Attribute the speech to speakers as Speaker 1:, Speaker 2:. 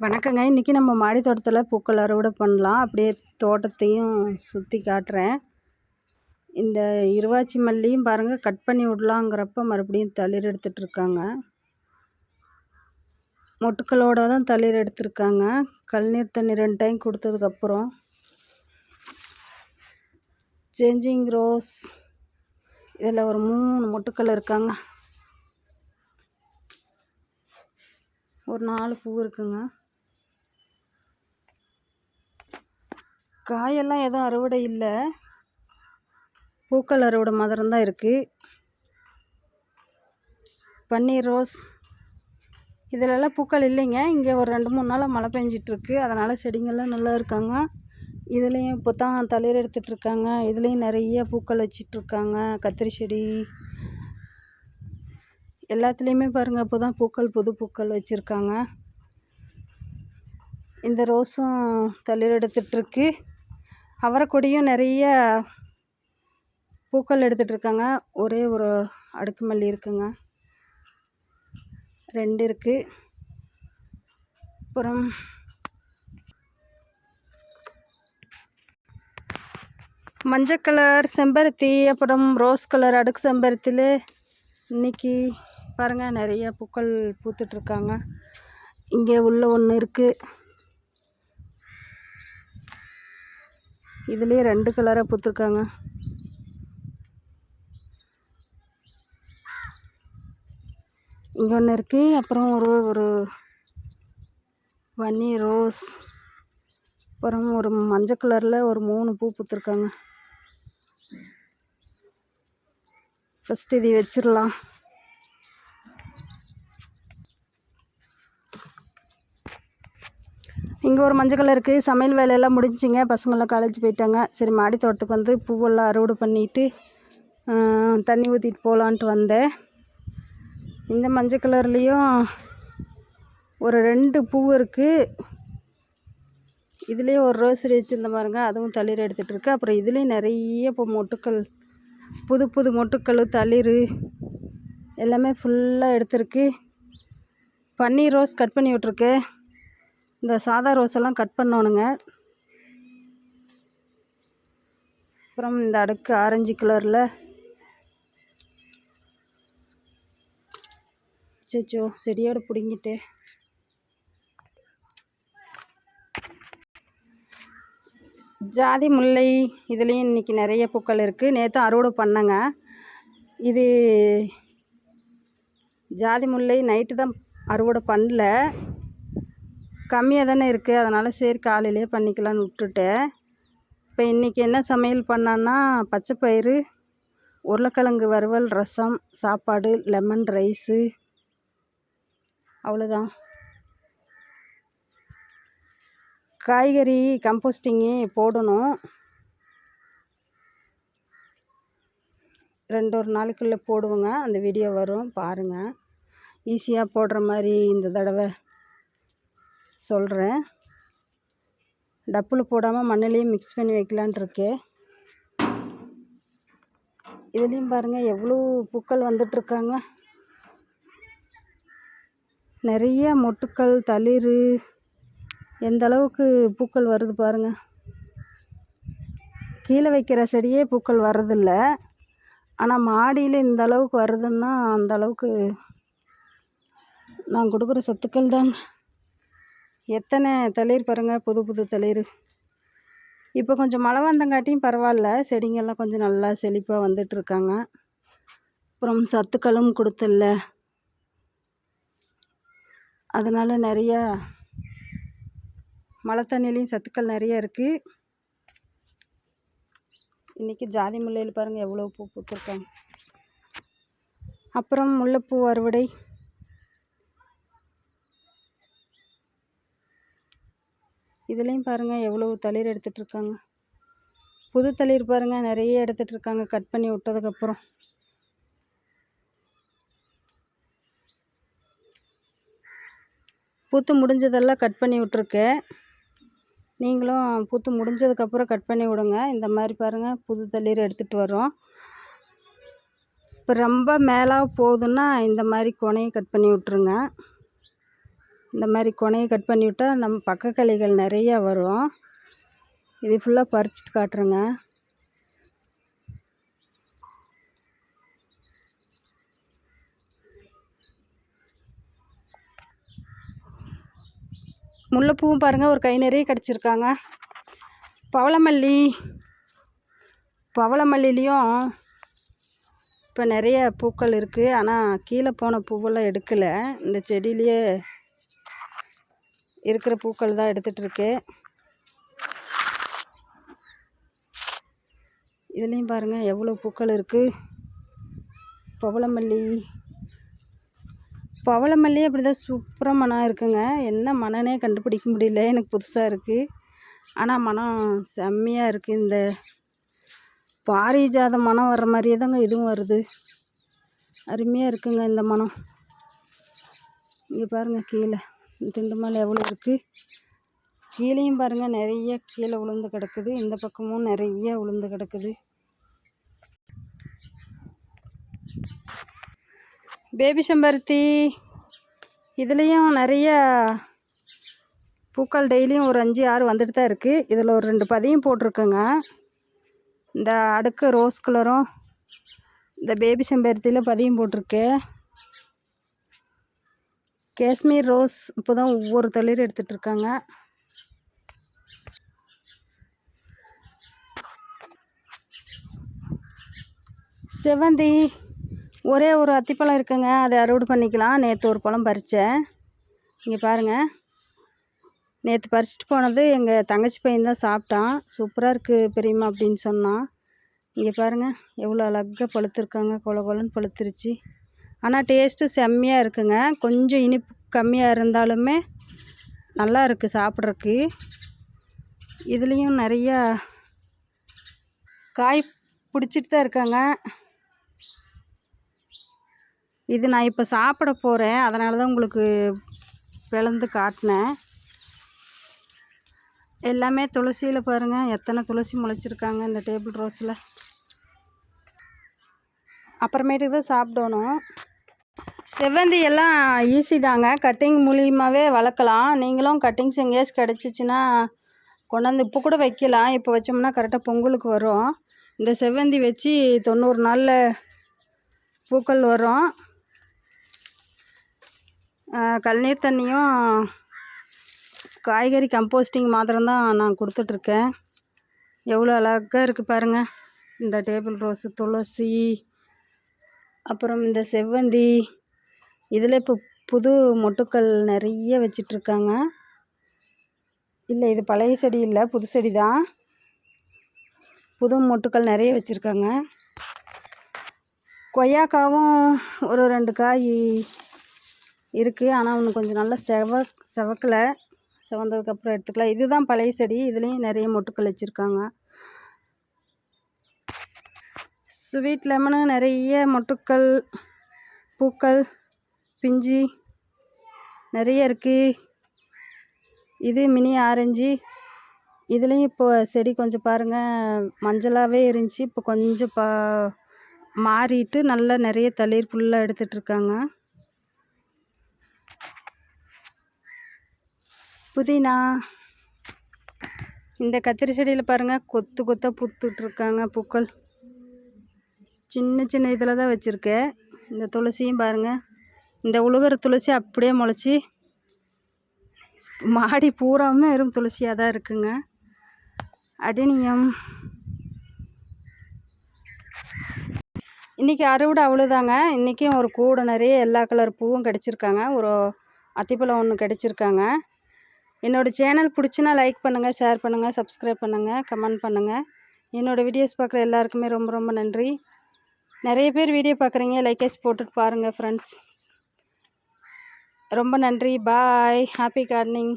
Speaker 1: வணக்கங்க. இன்றைக்கி நம்ம மாடி தோட்டத்தில் பூக்கள் அறுவடை பண்ணலாம். அப்படியே தோட்டத்தையும் சுற்றி காட்டுறேன். இந்த இருவாச்சி மல்லியும் பாருங்கள், கட் பண்ணி விடலாங்கிறப்ப மறுபடியும் தளிர் எடுத்துகிட்ருக்காங்க. மொட்டுக்களோடு தான் தளிர் எடுத்திருக்காங்க. கழுநீர் தண்ணி 2 டைம் கொடுத்ததுக்கப்புறம் சேஞ்சிங் ரோஸ் இதில் ஒரு 3 மொட்டுக்கள் இருக்காங்க. ஒரு 4 பூ இருக்குங்க. காயெல்லாம் எதுவும் அறுவடை இல்லை, பூக்கள் அறுவடை மாத்திரம் தான் இருக்குது. பன்னீர் ரோஸ் இதிலெல்லாம் பூக்கள் இல்லைங்க. இங்கே ஒரு 2-3 நாளாக மழை பெஞ்சிட்ருக்கு, அதனால் செடிங்கள்லாம் நல்லா இருக்காங்க. இதுலேயும் இப்போ தான் தளிர் எடுத்துகிட்ருக்காங்க. இதுலேயும் நிறைய பூக்கள் வச்சிட்ருக்காங்க. கத்திரி செடி எல்லாத்துலேயுமே பாருங்கள், இப்போ தான் புது பூக்கள் வச்சுருக்காங்க. இந்த ரோஸும் தளிர் எடுத்துகிட்ருக்கு. அவரைக்கொடியும் நிறைய பூக்கள் எடுத்துகிட்ருக்காங்க. ஒரே ஒரு அடுக்கு மல்லி இருக்குங்க, 2 இருக்குது. அப்புறம் மஞ்சள் கலர் செம்பருத்தி, அப்புறம் ரோஸ் கலர் அடுக்கு செம்பருத்தியில் இன்றைக்கி பாருங்கள் நிறைய பூக்கள் பூத்துட்ருக்காங்க. இங்கே உள்ள ஒன்று இருக்குது. இதுலேயே 2 கலராக பூத்துருக்காங்க. இங்கே ஒன்று இருக்குது. அப்புறம் ஒரு வன்னி ரோஸ், அப்புறம் ஒரு மஞ்சள் கலரில் ஒரு 3 பூ பூத்துருக்காங்க. ஃபஸ்ட்டு இது வச்சிடலாம். இங்கே ஒரு மஞ்சள் கலர் இருக்குது. சமையல் வேலையெல்லாம் முடிஞ்சிங்க. பசங்களாம் காலேஜ் போயிட்டாங்க. சரி, மாடி தோட்டத்துக்கு வந்து பூவெல்லாம் அறுவடை பண்ணிவிட்டு தண்ணி ஊற்றிட்டு போகலான்ட்டு வந்தேன். இந்த மஞ்சள் கலர்லேயும் ஒரு 2 பூ இருக்குது. இதுலேயே ஒரு ரோஸ் வச்சுருந்த பாருங்க, அதுவும் தளிர் எடுத்துகிட்ருக்கு. அப்புறம் இதுலேயும் நிறைய இப்போ மொட்டுக்கள், புது மொட்டுக்கள், தளிர் எல்லாமே ஃபுல்லாக எடுத்துருக்கு. பன்னீர் ரோஸ் கட் பண்ணி விட்ருக்கு. இந்த சாதா ரோஸ் எல்லாம் கட் பண்ணணுங்க. அப்புறம் இந்த அடுக்கு ஆரஞ்சு கலரில், சச்சோ செடியோடு பிடுங்கிட்டு, ஜாதி முல்லை இதுலேயும் இன்றைக்கி நிறைய பூக்கள் இருக்குது. நேற்று அறுவடை பண்ணேங்க. இது ஜாதி முல்லை நைட்டு தான் அறுவடை பண்ணல, கம்மியாக தானே இருக்குது, அதனால் சரி காலையிலே பண்ணிக்கலான்னு விட்டுட்டேன். இப்போ இன்றைக்கி என்ன சமையல் பண்ணான்னா, பச்சை பயிறு, உருளைக்கிழங்கு வறுவல், ரசம், சாப்பாடு, லெமன் ரைஸு, அவ்வளோதான். காய்கறி கம்போஸ்டிங்கு போடணும். 2 நாளைக்குள்ளே போடுவோங்க. அந்த வீடியோ வரும், பாருங்கள். ஈஸியாக போடுற மாதிரி இந்த தடவை சொல்கிறேன். டப்பில் போடாமல் மண்ணிலையும் மிக்ஸ் பண்ணி வைக்கலான் இருக்கேன். இதுலேயும் பாருங்கள் எவ்வளோ பூக்கள் வந்துட்டுருக்காங்க. நிறைய மொட்டுக்கள், தளிர், எந்த அளவுக்கு பூக்கள் வருது பாருங்கள். கீழே வைக்கிற செடியே பூக்கள் வர்றதில்ல, ஆனால் மாடியில் இந்த அளவுக்கு வருதுன்னா அந்த அளவுக்கு நான் கொடுக்குற சத்துக்கள் தாங்க. எத்தனை தளிர் பாருங்கள், புது தளிர். இப்போ கொஞ்சம் மழை வந்தங்காட்டியும் பரவாயில்ல, செடிங்கெல்லாம் கொஞ்சம் நல்லா செழிப்பாக வந்துட்டுருக்காங்க. அப்புறம் சத்துக்களும் கொடுத்தல, அதனால் நிறையா மழை தண்ணிலையும் சத்துக்கள் நிறைய இருக்குது. இன்றைக்கி ஜாதி முல்லையில் பாருங்கள் எவ்வளோ பூ பூத்துருக்காங்க. அப்புறம் முல்லைப்பூ அறுவடை. இதுலேயும் பாருங்கள் எவ்வளோ தளிர் எடுத்துகிட்ருக்காங்க. புது தளிர் பாருங்கள் நிறைய எடுத்துகிட்ருக்காங்க கட் பண்ணி விட்டதுக்கப்புறம். பூத்து முடிஞ்சதெல்லாம் கட் பண்ணி விட்ருக்கேன். நீங்களும் பூத்து முடிஞ்சதுக்கப்புறம் கட் பண்ணி விடுங்க. இந்த மாதிரி பாருங்கள் புது தளிர் எடுத்துகிட்டு வரோம். இப்போ ரொம்ப மேலே போகுதுன்னா இந்த மாதிரி கொனையை கட் பண்ணி விட்ருங்க. இந்த மாதிரி கொனையை கட் பண்ணி விட்டால் நம்ம பக்கக்கிளைகள் நிறையா வரும். இது ஃபுல்லாக பறிச்சுட்டு காட்டுறேங்க. முல்லைப்பூவும் பாருங்கள் ஒரு கை நிறைய கிடச்சிருக்காங்க. பவளமல்லிலையும் இப்போ நிறைய பூக்கள் இருக்குது. ஆனால் கீழே போன பூவெல்லாம் எடுக்கலை. இந்த செடியிலேயே இருக்கிற பூக்கள் தான் எடுத்துகிட்ருக்கு. இதுலேயும் பாருங்கள் எவ்வளோ பூக்கள் இருக்குது. பவளமல்லி அப்படி தான் சூப்பராக மனம் இருக்குங்க. என்ன மனனே கண்டுபிடிக்க முடியல, எனக்கு புதுசாக இருக்குது. ஆனால் மனம் செம்மையாக இருக்குது. இந்த பாரிஜாத மனம் வர்ற மாதிரியே தாங்க இதுவும் வருது. அருமையாக இருக்குங்க இந்த மனம். இங்கே பாருங்கள் கீழே திண்டு மேலே எவ்வளோ இருக்குது. கீழேயும் பாருங்கள் நிறைய கீழே உளுந்து கிடக்குது. இந்த பக்கமும் நிறைய உளுந்து கிடக்குது. பேபி செம்பருத்தி இதுலேயும் நிறைய பூக்கள் டெய்லியும் ஒரு 5-6 வந்துட்டு தான் இருக்குது. இதில் ஒரு 2 பதியம் போட்டிருக்குங்க. இந்த அடுக்கு ரோஸ் கலரும் இந்த பேபி செம்பருத்தியில் பதியம் போட்டிருக்கு. காஷ்மீர் ரோஸ் இப்போ தான் ஒவ்வொரு தளிர் எடுத்துகிட்ருக்காங்க. செவ்வந்தி ஒரே ஒரு அத்திப்பழம் இருக்குங்க. அதை அறுவடை பண்ணிக்கலாம். நேற்று ஒரு பழம் பறித்தேன். இங்கே பாருங்கள், நேற்று பறிச்சிட்டு போனது எங்கள் தங்கச்சி பையன் தான் சாப்பிட்டான். சூப்பராக இருக்குது பெரியம்மா அப்படின்னு சொன்னான். இங்கே பாருங்கள் எவ்வளோ அழகாக பழுத்துருக்காங்க. கொல கொலன்னு பழுத்துருச்சு. ஆனால் டேஸ்ட்டு செம்மையாக இருக்குங்க. கொஞ்சம் இனிப்பு கம்மியாக இருந்தாலுமே நல்லா இருக்குது சாப்பிட்றதுக்கு. இதுலேயும் நிறையா காய் பிடிச்சிட்டு தான் இருக்காங்க. இது நான் இப்போ சாப்பிட போகிறேன், அதனால தான் உங்களுக்கு பிளந்து காட்டினேன். எல்லாமே துளசியில் பாருங்கள் எத்தனை துளசி முளைச்சிருக்காங்க இந்த டேபிள் ரோஸில். அப்புறமேட்டுக்கு தான் சாப்பிடணும். செவ்வந்தி எல்லாம் ஈஸி தாங்க, கட்டிங் மூலியமாகவே வளர்க்கலாம். நீங்களும் கட்டிங்ஸ் எங்கேயாச்சும் கிடச்சிச்சின்னா கொண்டாந்து இப்போ கூட வைக்கலாம். இப்போ வச்சோம்னா கரெக்டாக பொங்கலுக்கு வரும். இந்த செவ்வந்தி வச்சு 90 நாளில் பூக்கள் வரும். கழுநீர் தண்ணியும் காய்கறி கம்போஸ்டிங் மாத்திரம்தான் நான் கொடுத்துட்ருக்கேன். எவ்வளோ அழகாக இருக்குது பாருங்கள். இந்த டேபிள் ரோஸு, துளசி, அப்புறம் இந்த செவ்வந்தி இதில் இப்போ புது மொட்டுக்கள் நிறைய வச்சிட்ருக்காங்க. இல்லை இது பழைய செடி இல்லை, புது செடி தான். புது மொட்டுக்கள் நிறைய வச்சுருக்காங்க. கொய்யாக்காவும் ஒரு 2 காய் இருக்குது. ஆனால் இன்னும் கொஞ்சம் நல்லா செவக்கலை. செவந்ததுக்கப்புறம் எடுத்துக்கலாம். இதுதான் பழைய செடி. இதுலேயும் நிறைய மொட்டுக்கள் வச்சுருக்காங்க. ஸ்வீட் லெமனு நிறைய மொட்டுக்கள், பூக்கள், பிஞ்சு நிறைய இருக்குது. இது மினி ஆரஞ்சு. இதுலேயும் இப்போ செடி கொஞ்சம் பாருங்கள் மஞ்சளாகவே இருந்துச்சு. இப்போ கொஞ்சம் மாறிட்டு நல்லா நிறைய தளிர் ஃபுல்லாக எடுத்துகிட்ருக்காங்க. புதினா இந்த கத்திரி செடியில் பாருங்கள் கொத்து கொத்தாக பூத்துட்ருக்காங்க பூக்கள். சின்ன சின்ன இதில் தான் வச்சுருக்கேன். இந்த துளசியும் பாருங்கள், இந்த உழுகிற துளசி அப்படியே முளைச்சி மாடி பூராவுமே வெறும் துளசியாக தான் இருக்குங்க. அடேனியம் இன்றைக்கி அறுவடை அவ்வளோதாங்க. இன்றைக்கும் ஒரு கூடை நிறைய எல்லா கலர் பூவும் கிடச்சிருக்காங்க. ஒரு அத்திப்பழம் ஒன்று கிடச்சிருக்காங்க. என்னோடய சேனல் பிடிச்சினா லைக் பண்ணுங்கள், ஷேர் பண்ணுங்கள், சப்ஸ்கிரைப் பண்ணுங்கள், கமெண்ட் பண்ணுங்கள். என்னோடய வீடியோஸ் பார்க்குற எல்லாருக்குமே ரொம்ப ரொம்ப நன்றி. நிறைய பேர் வீடியோ பார்க்குறீங்க, லைக்கஸ் போட்டுட்டு பாருங்கள் ஃப்ரெண்ட்ஸ். ரொம்ப நன்றி. பாய். Happy gardening.